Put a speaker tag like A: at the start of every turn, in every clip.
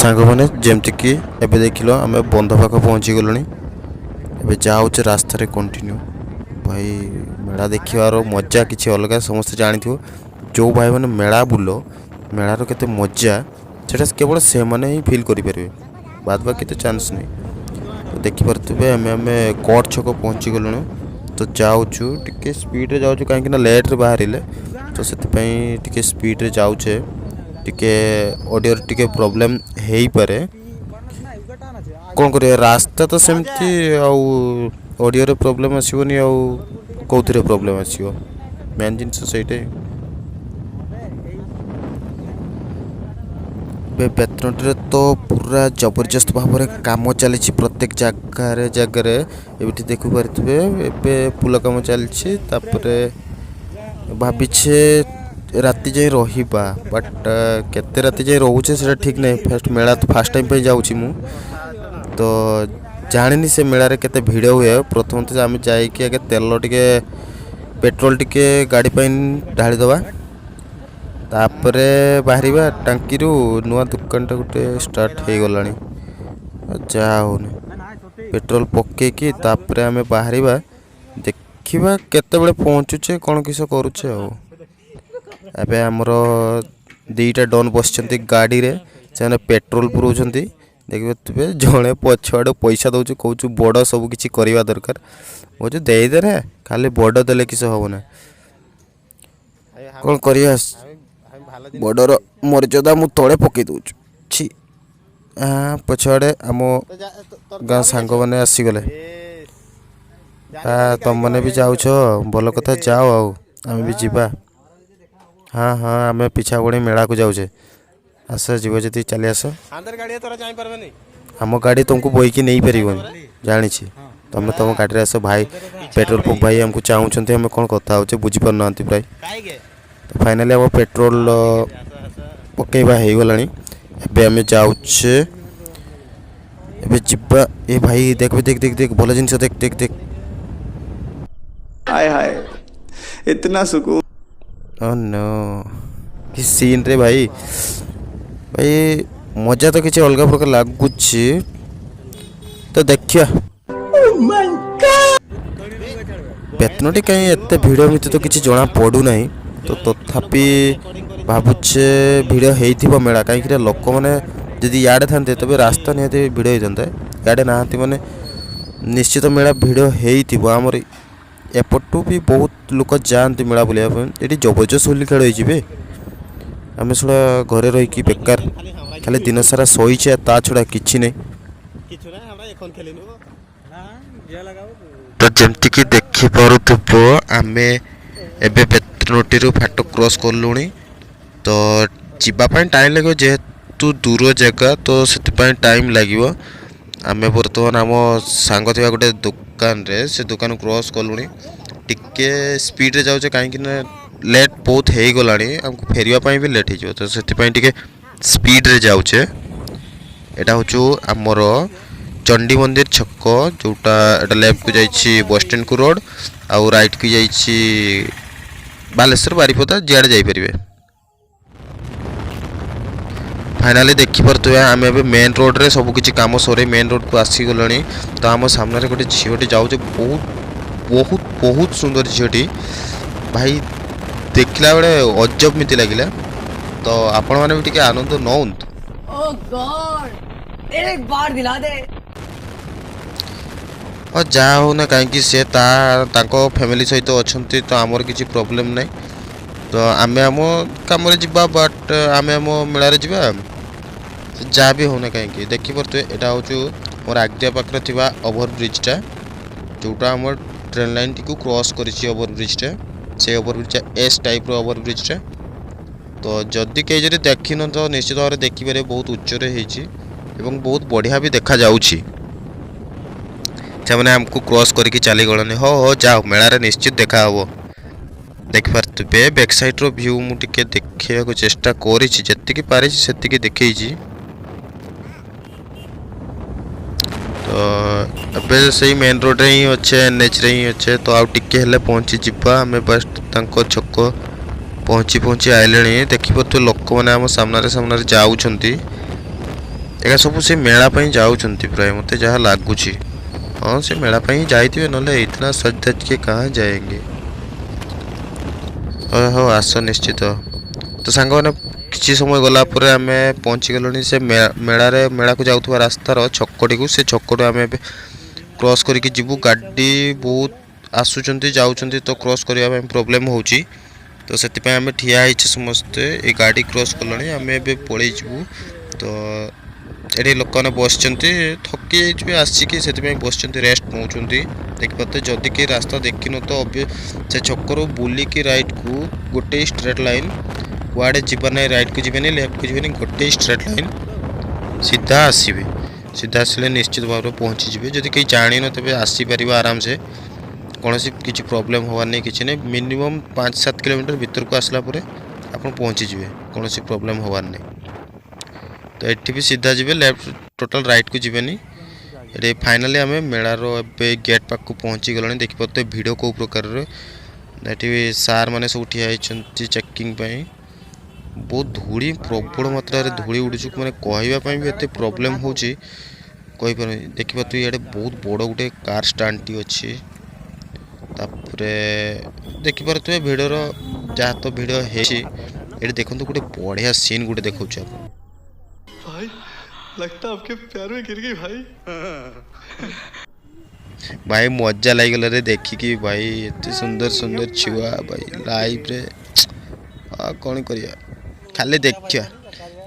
A: सांग मैंने जमती एबे देख लो आम बंध पाख पहुँची गलुनी एबे जाऊे रास्तार कंटिन्यू भाई मेला देखार मजा किसी अलग समस्त जानी जो भाई मैंने मेला बुल मेलार केते मजा से केवल से मैंने ही फिल करेंगे बाद बाकी तो चांस नहीं तो देखिपे आम कोर्ट छक पहुँची गलुणु तो जाऊँ टे स्पीड जाऊँ कहीं लेट्रे बाहर तो से स्पीड जाऊे टिके ऑडियो टिके प्रॉब्लम हो पारे कौन कर रास्ता तो सेमती ऑडियो प्रॉब्लम आसोनी कौन प्रॉब्लम आसो मेन जिन से बेतनटी तो पूरा जबरदस्त भाव में कम चली प्रत्येक जगार जगार ये देखी पारे ए पुल कम चलती भाविछे राति जाए रहा बट केते राति जाए रोचे से ठीक नहीं फास्ट मेला तो फास्ट टाइम पे जाऊँ मु तो जानी से मेला रे केते भिड़ हुए प्रथम तो आम जाइए आगे तेल टिके पेट्रोल टिके गाड़ी ढाली दवा तापर बाहर टांकी नुआ दुकान टा गोटे स्टार्ट हो गला जा पेट्रोल पकईकि तापर आम बाहर देखा केते पहुँचुचे कौन किस करुचे एबे आमर दीटा डन बस गाड़ी रे से पेट्रोल पुराउछन देखिए जड़े पछुआड़ पैसा दौर कौच बड़ सब किसी करवा दरकार कौच देदे रे खाली बड़ देले किस हम ना कौन कर बड़र मर्यादा मु तले पकई दूच छी पछुआड़े आम गाँ सांग मैंने आसीगले तुम मैंने भी जाऊछ भल कथा जाओ आम भी जीवा हाँ हाँ आम पिछा पड़ी मेला को जाऊे आस जीव जी चली आस आम गाड़ी तुमको बोईकी नहीं पार जानी तुम तुम गाड़ी आस भाई पेट्रोल पंप भाई आमको चाहते आम कौन कथा बुझीपार ना प्राय तो फाइनाली आम पेट्रोल पकईवा हो गला आम जाऊे जीवा ए भाई देख देख देख देख भल जिन देख देख देख
B: हाय हाय इतना सुकून
A: ओह नो कि सीन रे भाई भाई मजा तो किसी अलग प्रकार लगुच तो देखिया बेतनटी कहीं एत भिड़ भितर तो किसी जना पड़ू ना तो तथापि भावुचे भिड़ हो मेला कहीं लोक मैंने जदि इे था तेज रास्ता निहती भिड़ होता इे ना मैंने निश्चित मेला भिड़ होमर एपटू भी बहुत लोक जाती मेला बुलाया ये जबरदस्त होली खेल हो आम छड़ा घरे रही बेकार खाली दिन सारा शहीचे ता छड़ा कि नहीं तो जमती कि देखिपु आम एबे बेतनटी फाट क्रॉस कलु तो जीवाई टाइम लगे जेहेतु दूर जगह तो से टाइम लगे आम बर्तमान आम सांग थी गोटे दुकान रे से दुकान क्रॉस कलु टिके स्पीड रे जाऊे कहीं लेट बहुत हो गला आमको फेरवाई भी लेट हो तो से स्पीड रे जाऊे यहाँ हूँ आमर चंडी मंदिर छक जोटा लेफ्ट को जाइए बस स्टैंड को रोड आउ राइट को जाइए बालेश्वर बारिपदा जियाड़े जापरेंगे फाइनाली देखिपे आम ए मेन रोड रे सब किसी कम सर मेन रोड को आसीगला तो आम सामने गोटे झीटी जाऊे बहुत बहुत बहुत सुंदर झीटी भाई देखला बेले अजब मिति लगिला तो आपण माने भी टिके आनंद नौंत
C: ओह गॉड एक बार दिला दे
A: और जा हो ना कहीं से ताको फैमिली सहित अच्छी तो आमर किसी प्रॉब्लम नहीं तो आम आम कम जा बट आम आम मेला जा जहाँ भी होना कहीं देखिपे यहाँ हूँ मोर आज्ञा पाखे थी ओभर ब्रिजटा जोटा आम ट्रेन लाइन टी क्रॉस कर ओभर ब्रिजटा से over bridge as type over ब्रिजटा तो जदि कई जब देखी न तो निश्चित भाव में देखिपारे बहुत उच्चरे एवं बहुत बढ़िया भी देखा जाउछि से आमको क्रॉस करके चली गलानी हो जाओ मेलार निश्चित देखा हे देखिपे बैक साइड रो व्यू मुझे देखा चेष्टा करी पारे से देखी तो अबे से मेन रोड रे ही अच्छे एनएच रे ही अच्छे तो आउ टिके हेले पहुँची जीवा आम बस तांको छक पहुँची आइले देखिपे लोक मैंने आम सामने जाऊँच एका सब से मेला पर जाऊँच प्राय मत जहाँ लगुच हाँ से मेला पर जाइए ना इतना सज धज के कहाँ जाएंगे। हो आस निश्चित तो सांग मैंने किसी समय गलापर आम पहुँची गलुनी से मेला को जाऊँ रास्तार छकटी को से छकटू आम क्रॉस करके जीवु गाड़ी बहुत आसुचंती जाउचंती तो क्रॉस करने प्रोब्लेम होची तो से आम ठिया समस्ते ये गाड़ी क्रॉस कले आम ए पलि जीवु तो ये लोक मैंने बस थकी जाइए आसिकी से बस रेस्ट नौकरी देखिए जदि कि रास्ता देखी न तो से छकर बुलिकी राइट को गोटे स्ट्रेट लाइन कुआड़े जीवन ना राइट को जीवन लेफ्ट को जीवन गोटे स्ट्रेट लाइन सीधा आसवे सीधा आसिले निश्चित भाव में पहुँची जी जदि कहीं जान न तेज आसीपर आराम से कौन सी किसी प्रोब्लेम हबार नहीं किसी नहीं मिनिमम 5-7 किलोमीटर भीतर को आसला आप पहुँची जी कौन सी प्रोब्लेम हबार नहीं तो ये भी सीधा जी लेफ्ट टोटल राइट को जीवेनी ये फाइनाली आम मेलार ए गेट पाक को पहुँची गले देखिए भिड़ कौ प्रकार ये सार मैंने सब ठिया चेकिंग बहुत धूली प्रबल मात्रा धूली उड़ू मैंने कहवाई भी एत प्रोब्लेम होपर देखिए ये बहुत बड़ गोटे कार स्टाण्ड अच्छी देखिपे भिड़र जहाँ तो भिड़ ये देखो गोटे बढ़िया सीन गोटे देखा
B: भाई लगता आपके प्यार में गिर गई भाई।
A: भाई मजा लगे रे देखिकी भाई एत सुंदर सुंदर छुआ भाई लाइफ रे कौन करिया खाली देखिया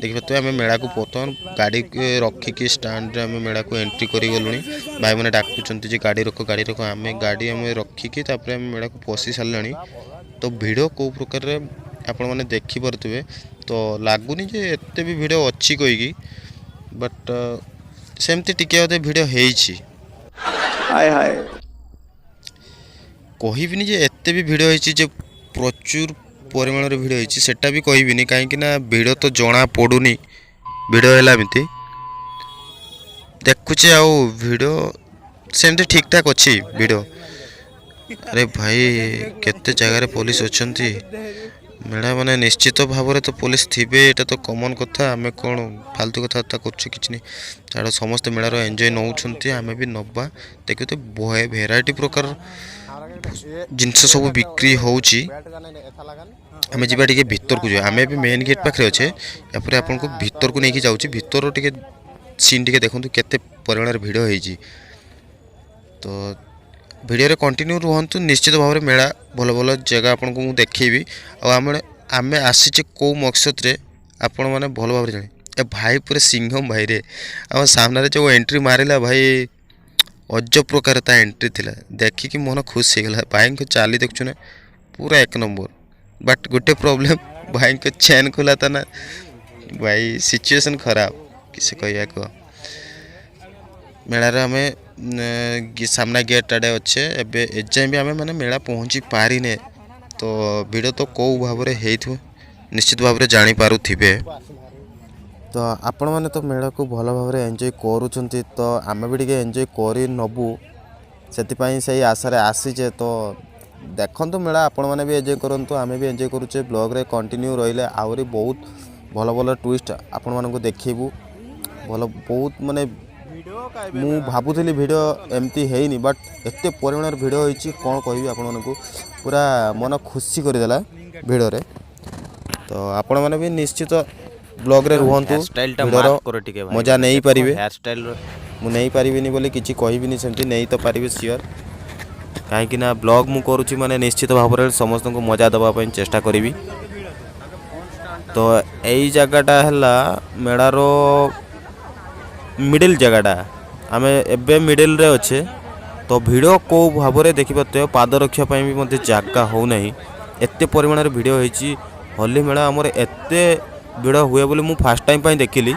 A: देखिए तो आम मेला को बर्तमान गाड़ी रखिकी स्टाण्ड आम मेला को एंट्री कर गलुँ भाई मैंने डाकुंट गाड़ी रख आम गाड़ी आम रखिकी आम मेला को पशि सारे तो भिड़ कौ प्रकार आपण मैंने देखिपे तो लगुनि जे एत भी भिड़ अच्छी कहीकि बट सेमती टिके अधे भिड़
B: हाय हाय
A: कहबिनी जे एत भी भिड़ हो प्रचुर परिमाण भिड़ होटा भी कहबिनी कहीं भिड़ तो जना पड़ूनी भिड़ है देखुचे आउ भिड़ सेमती ठीक ठाक अच्छी भिड़ अरे भाई केते जगार पुलिस अच्छी मेला माने निश्चित भाव में तो पुलिस थिबे एटा तो कॉमन कथा आम कौन फालतू कथा कर छाड़ समस्त मेलार एंजॉय नौकरी आम भी नवा देखिए तो भेराइटी प्रकार जिनस सब बिक्री होची आम जी भीतर को आम भी मेन गेट पाखे अच्छे यापर आपन को भीतर को लेकिन जाऊँगी भीतर टे सीन टे देखो केते परिमाण भिड़ होती तो वीडियो रे कंटिन्यू रुहतु निश्चित भाव में मेला भल भल जगह आपन को देखी आम आसीचे कौ मकसद रे आपण मैंने भल भाव जाने ए भाई पूरे सिंघम भाई रे आम सामने जो एंट्री मारिला भाई अजब प्रकार ता एंट्री थिला देखिकी मन खुश हो गला भाई को चाली देखु ना पूरा एक नंबर बट गोटे प्रॉब्लम भाई को चैन खुला था ना भाई सिचुएशन खराब किसी कह को मेलार आम सामना गेट आड़े अच्छे एवं एजाए भी आम मैंने मेला पहुँची पारिने तो भिड़ तो कौ भाव में निश्चित भाव में जानीपारे तो आपण मैंने तो मेला को भल भाव में एंजॉय करुँच तो आम भी टे एंजॉय कर नबू से आशारे आसीचे तो देखो मेला आपण मैंने भी एंजॉय करूँ आम भी एंजॉय करुचे ब्लॉग रे कंटिन्यू रहिले आहरी बहुत भल भल ट्विस्ट आपण मानक देखू भल बहुत माने मु भावुली भिड एमती है बट एत परिमाण भिड होती कौन कह आपको पूरा मन खुशी करदेला भिड़ रे तो आपण मैंने भी निश्चित ब्लॉग रे रुहतु भिडर मजा नहीं पारे मु नहीं पारिनी बोली किसी कहबिनी सेमती नहीं तो पारे सियोर कहीं ब्लॉग मु करुँची माने निश्चित भाव में समस्त को मजा देवाई चेष्टा करी तो यही जगहटा है मेलार मिडिल जगहटा आम एबे मिडिल रे अच्छे तो भिड़ कौ भाव में देखिपे पाद रखापी भी मत जगह होना एत परिमाण भिड़ होती होली मेला आमर एत भिड़ हुए बोली मु फास्ट टाइम देखिली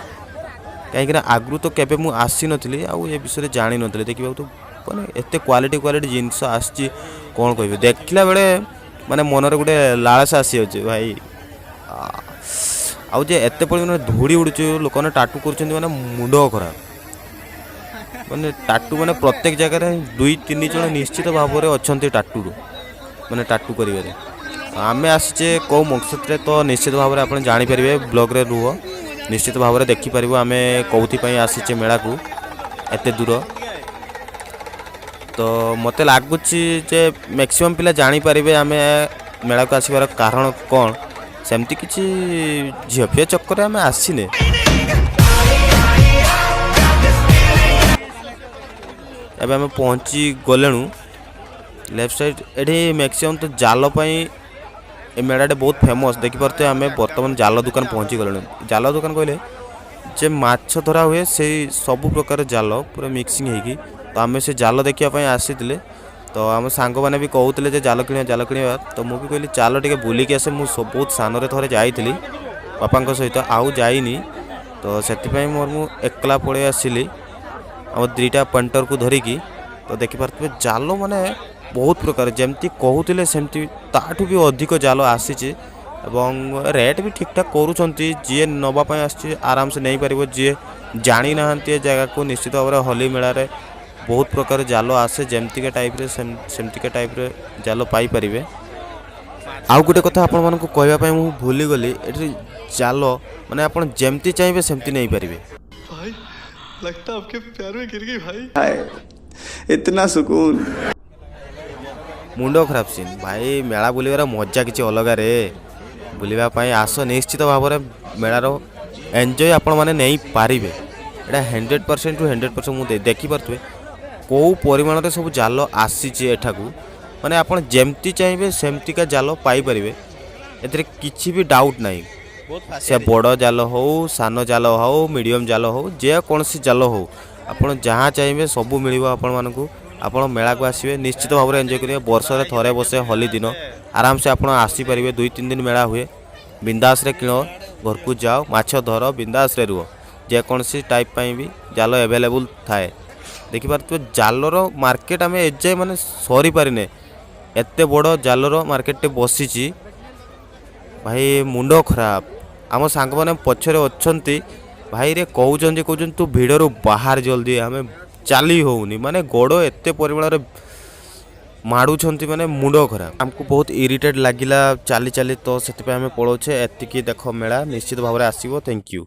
A: कहीं आगु तो केबे मु आसी नथली आ ए विषय जानी नथली देखिबा तो माने एत क्वालिटी जिनस आसी कौन कह देखला बेले माने मनरे गोटे लालसा आसी अच्छे भाई आउ जे एत परिमाण धूड़ी उड़ुच लोक मैंने टाटू कर मुंड खराब माने टाटू माने प्रत्येक जगह 2-3 जन निश्चित भाव में अच्छा टाटू माने टाटू करें आम आसचे कौ मकसद रे तो निश्चित भाव में आप जानीपारे ब्लॉग रे रुह निश्चित भाव में देखिपर आम कौपाई आसीचे मेला को एत दूर। तो मत लगुच मैक्सिमम पिला जानीपारे आम मेला को आसबार कारण कौन सेमती किसी झीफिया चक्कर आम आसीने। एबे आम पहुँची गलेणु लेफ्ट साइड एठी मैक्सिमम तो जाल ए मेलाटे बहुत फेमस देखिपे आम बर्तमान जाल दुकान पहुँची गलु। जाल दुकान कहले जे माछ धरा हुए से सब प्रकार जाल पूरा मिक्सिंग होगी। तो आम से जाल देखापी आसी तो आम सांग मैंने भी कहते जे जाल किणवा तो मुझे कहली चल टे बुलिक आसे मुझे बहुत सान थे जाइली बापा सहित आउ जाइनी। तो से मोर मु एकला पड़े आसिली आम दुईटा पंटर को धरिकी। तो देखिपे जाल माने बहुत प्रकार जमती कहते सेमती ताठू भी अधिक जाल आसी रेट भी ठीक ठाक करूँगी। जी नापी आसी आराम से नहीं पार जी जानी ना जगह को निश्चित भाव में होली मेला रे बहुत प्रकार जाल आसे जमती टाइप सेमती टाइप जाल पाइपर। आउ गोटे कथा आपण मानक कहवाई मुझे भूली गली ये जाल माने आप जमती चाहिए सेमती नहीं पारे।
B: भाई लगता आपके प्यार में गिर गई भाई।
D: हाय इतना सुकून
A: मुंड खराब सीन भाई मेला बुलवार मजा किसी अलग रे बुलवाई आस निश्चित भाव में मेलार एंजॉय आपण मैंने नहीं पारे। एटा 100% टू 100% मुझे देखिपे कौ परिमाण में सब जाल आसी एठाकू माने आप जमती चाहिए सेमती का जाल पाइपर ए किसी भी डाउट नहीं। से बड़ जाल हो सान जाल हो मीडियम जाल हो जेकोसी जाल हो आप जहाँ चाहिए सब मिल आपण मानक आपण मेला को आसवे निश्चित भाव में एंजॉय करेंगे। वर्ष में थरे बसे होली दिन आराम से आप आसीपर 2-3 दिन मेला हुए बिंदास रे किण घर को जाओ माछ धर बिंदास रे रुह जेकोसी टाइप भी जाल एवेलेबल थाए। देखिपे जालर मार्केट आम एजाए माने सरी पारिने एत बड़ जालर मार्केट बसी भाई मुंड खराब। आम सांग मैंने पछरे अच्छी भाई रे कहते तू भिड़ बाहर जल्दी आम चली होनी माने गोड़ एत परिमाण माड़ुंट माने मुंड खराब। आमको बहुत इरिटेट लगिला चली चली तो से आम पलाऊे एतिकी देख मेला निश्चित भाव में आसो। Thank you.